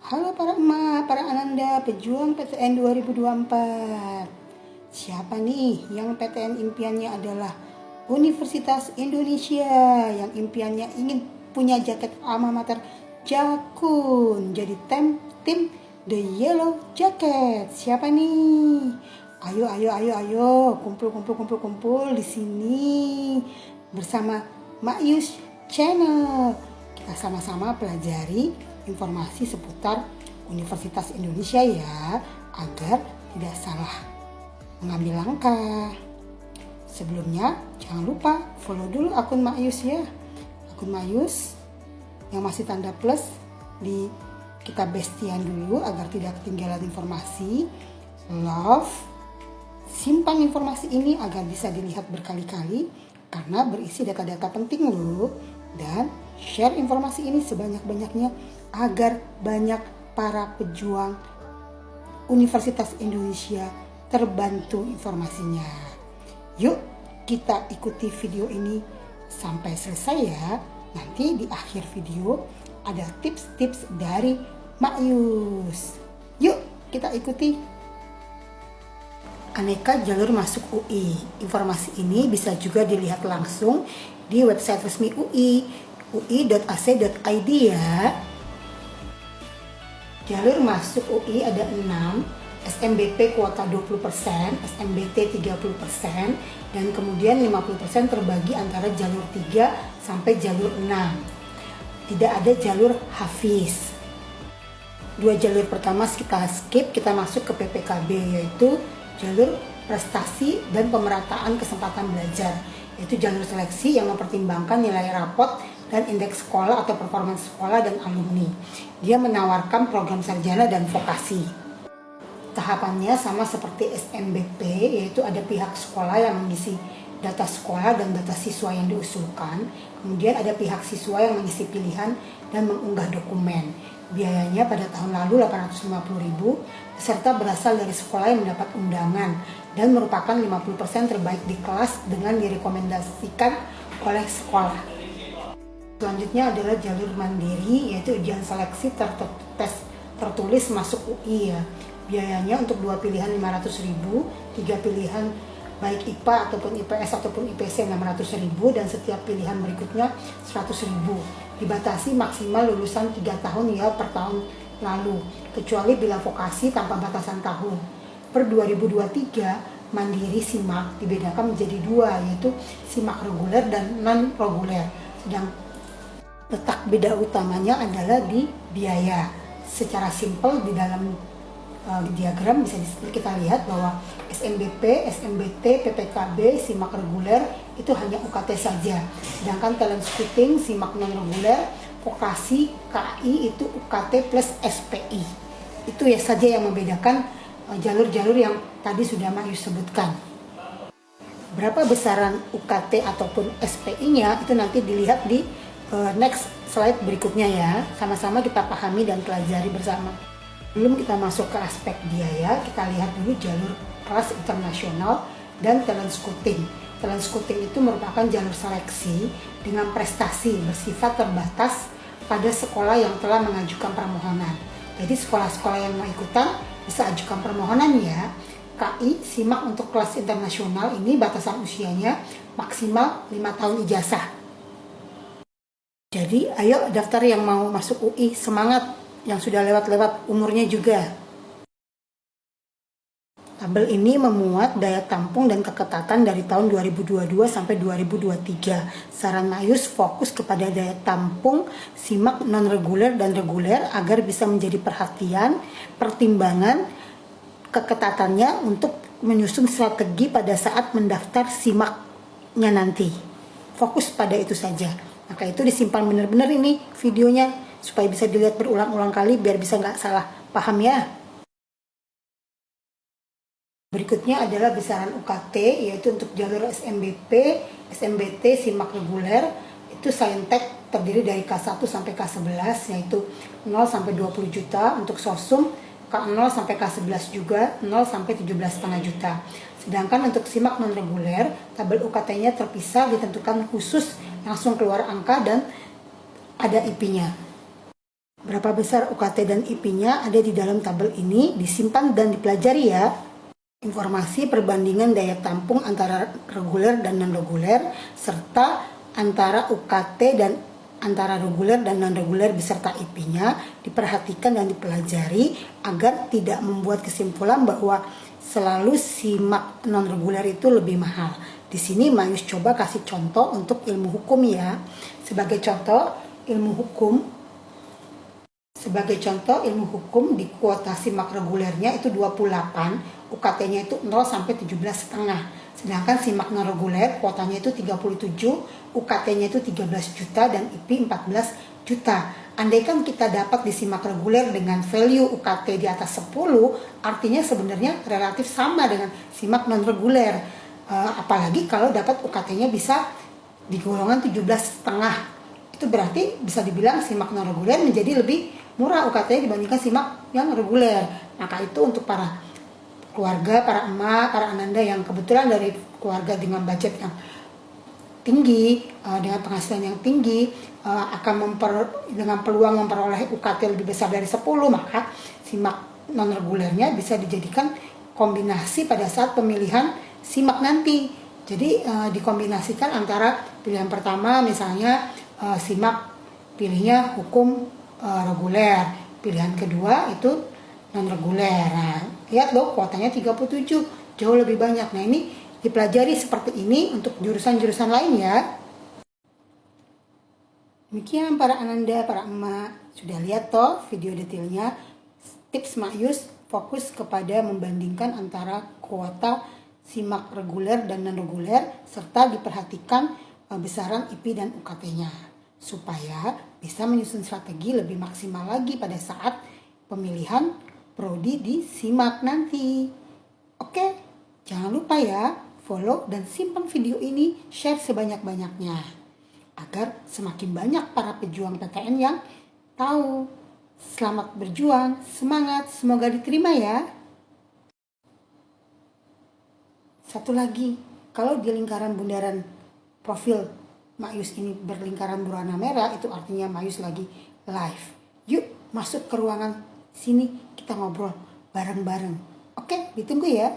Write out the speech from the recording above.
Halo para emak, para ananda, pejuang PTN 2024. Siapa nih yang PTN impiannya adalah Universitas Indonesia, yang impiannya ingin punya jaket alma mater Jakun, jadi tim The Yellow Jacket. Siapa nih? Ayo, kumpul di sini bersama Mak Yus Channel. Kita sama-sama pelajari informasi seputar Universitas Indonesia ya, agar tidak salah mengambil langkah. Sebelumnya jangan lupa follow dulu akun Mayus ya, akun Mayus yang masih tanda plus, di kita bestian dulu agar tidak ketinggalan informasi. Love, simpan informasi ini agar bisa dilihat berkali-kali karena berisi data-data penting loh. Dan share informasi ini sebanyak-banyaknya agar banyak para pejuang Universitas Indonesia terbantu informasinya. Yuk kita ikuti video ini sampai selesai ya. Nanti di akhir video ada tips-tips dari Mak Yus. Yuk kita ikuti. Aneka jalur masuk UI. Informasi ini bisa juga dilihat langsung di website resmi UI, ui.ac.id ya. Jalur masuk UI ada 6, SMBP kuota 20%, SMBT 30%, dan kemudian 50% terbagi antara jalur 3 sampai jalur 6. Tidak ada jalur hafiz. 2 jalur pertama kita skip, kita masuk ke PPKB, yaitu jalur prestasi dan pemerataan kesempatan belajar, yaitu jalur seleksi yang mempertimbangkan nilai rapot dan indeks sekolah atau performance sekolah dan alumni. Dia menawarkan program sarjana dan vokasi. Tahapannya sama seperti SMBP, yaitu ada pihak sekolah yang mengisi data sekolah dan data siswa yang diusulkan. Kemudian ada pihak siswa yang mengisi pilihan dan mengunggah dokumen. Biayanya pada tahun lalu 850.000, peserta berasal dari sekolah yang mendapat undangan dan merupakan 50% terbaik di kelas dengan direkomendasikan oleh sekolah. Selanjutnya adalah jalur mandiri, yaitu ujian seleksi tes tertulis masuk UI ya. Biayanya untuk 2 pilihan 500.000, 3 pilihan baik IPA ataupun IPS ataupun IPC 600.000, dan setiap pilihan berikutnya 100.000. Dibatasi maksimal lulusan 3 tahun ya per tahun lalu, kecuali bila vokasi tanpa batasan tahun. Per 2023 mandiri SIMAK dibedakan menjadi 2, yaitu SIMAK reguler dan non reguler. Sedang letak beda utamanya adalah di biaya. Secara simpel di dalam diagram bisa kita lihat bahwa SMBP, SMBT, PPKB, SIMAK reguler itu hanya UKT saja. Sedangkan talent scouting, SIMAK non reguler, vokasi, KI itu UKT plus SPI. Itu ya saja yang membedakan jalur-jalur yang tadi sudah Mayus sebutkan. Berapa besaran UKT ataupun SPI-nya itu nanti dilihat di next slide berikutnya ya. Sama-sama kita pahami dan pelajari bersama. Sebelum kita masuk ke aspek biaya, kita lihat dulu jalur kelas internasional dan talent scouting. Talent scouting itu merupakan jalur seleksi dengan prestasi bersifat terbatas pada sekolah yang telah mengajukan permohonan. Jadi sekolah-sekolah yang mau ikutan bisa ajukan permohonan ya. KI, SIMAK untuk kelas internasional ini batasan usianya maksimal 5 tahun ijazah. Jadi ayo daftar yang mau masuk UI, semangat, yang sudah lewat-lewat umurnya juga. Tabel ini memuat daya tampung dan keketatan dari tahun 2022 sampai 2023. Saran Mayus fokus kepada daya tampung SIMAK non-reguler dan reguler agar bisa menjadi perhatian, pertimbangan keketatannya untuk menyusun strategi pada saat mendaftar SIMAK-nya nanti. Fokus pada itu saja. Maka itu disimpan benar-benar ini videonya supaya bisa dilihat berulang-ulang kali biar bisa nggak salah paham ya. Berikutnya adalah besaran UKT, yaitu untuk jalur SMBP, SMBT, SIMAK reguler itu Saintek terdiri dari K1 sampai K11, yaitu 0 sampai 20 juta. Untuk Sosum K0 sampai K11 juga 0 sampai 17,5 juta. Sedangkan untuk SIMAK non reguler, tabel UKT-nya terpisah, ditentukan khusus, langsung keluar angka dan ada IP-nya. Berapa besar UKT dan IP-nya ada di dalam tabel ini, disimpan dan dipelajari ya. Informasi perbandingan daya tampung antara reguler dan non-reguler, serta antara UKT dan antara reguler dan non-reguler beserta IP-nya diperhatikan dan dipelajari agar tidak membuat kesimpulan bahwa selalu SIMAK non-reguler itu lebih mahal. Di sini Mayus coba kasih contoh untuk ilmu hukum ya. Sebagai contoh ilmu hukum di kuota SIMAK regulernya itu 28, UKT-nya itu 0 sampai 17,5. Sedangkan SIMAK non reguler kuotanya itu 37, UKT-nya itu 13 juta dan IP 14 juta. Andaikan kita dapat di SIMAK reguler dengan value UKT di atas 10, artinya sebenarnya relatif sama dengan SIMAK non reguler. Apalagi kalau dapat UKT-nya bisa di golongan 17,5. Itu berarti bisa dibilang SIMAK non reguler menjadi lebih murah UKT dibandingkan SIMAK yang reguler. Maka itu untuk para keluarga, para emak, para ananda yang kebetulan dari keluarga dengan budget yang tinggi, dengan penghasilan yang tinggi, dengan peluang memperoleh UKT lebih besar dari 10, maka SIMAK non regulernya bisa dijadikan kombinasi pada saat pemilihan SIMAK nanti. Jadi dikombinasikan antara pilihan pertama misalnya SIMAK pilihnya hukum reguler, pilihan kedua itu non reguler. Nah, lihat loh kuotanya 37, jauh lebih banyak. Nah, ini dipelajari seperti ini untuk jurusan-jurusan lain ya. Demikian para ananda, para emak, sudah lihat toh video detailnya. Tips Mayus fokus kepada membandingkan antara kuota SIMAK reguler dan non reguler serta diperhatikan besaran IP dan UKT-nya supaya bisa menyusun strategi lebih maksimal lagi pada saat pemilihan prodi di SIMAK nanti. Oke, jangan lupa ya, follow dan simpan video ini, share sebanyak-banyaknya agar semakin banyak para pejuang PTN yang tahu. Selamat berjuang, semangat, semoga diterima ya. Satu lagi, kalau di lingkaran bundaran profil Mayus ini berlingkaran berwarna merah, itu artinya Mayus lagi live. Yuk masuk ke ruangan sini, kita ngobrol bareng-bareng. Oke, ditunggu ya.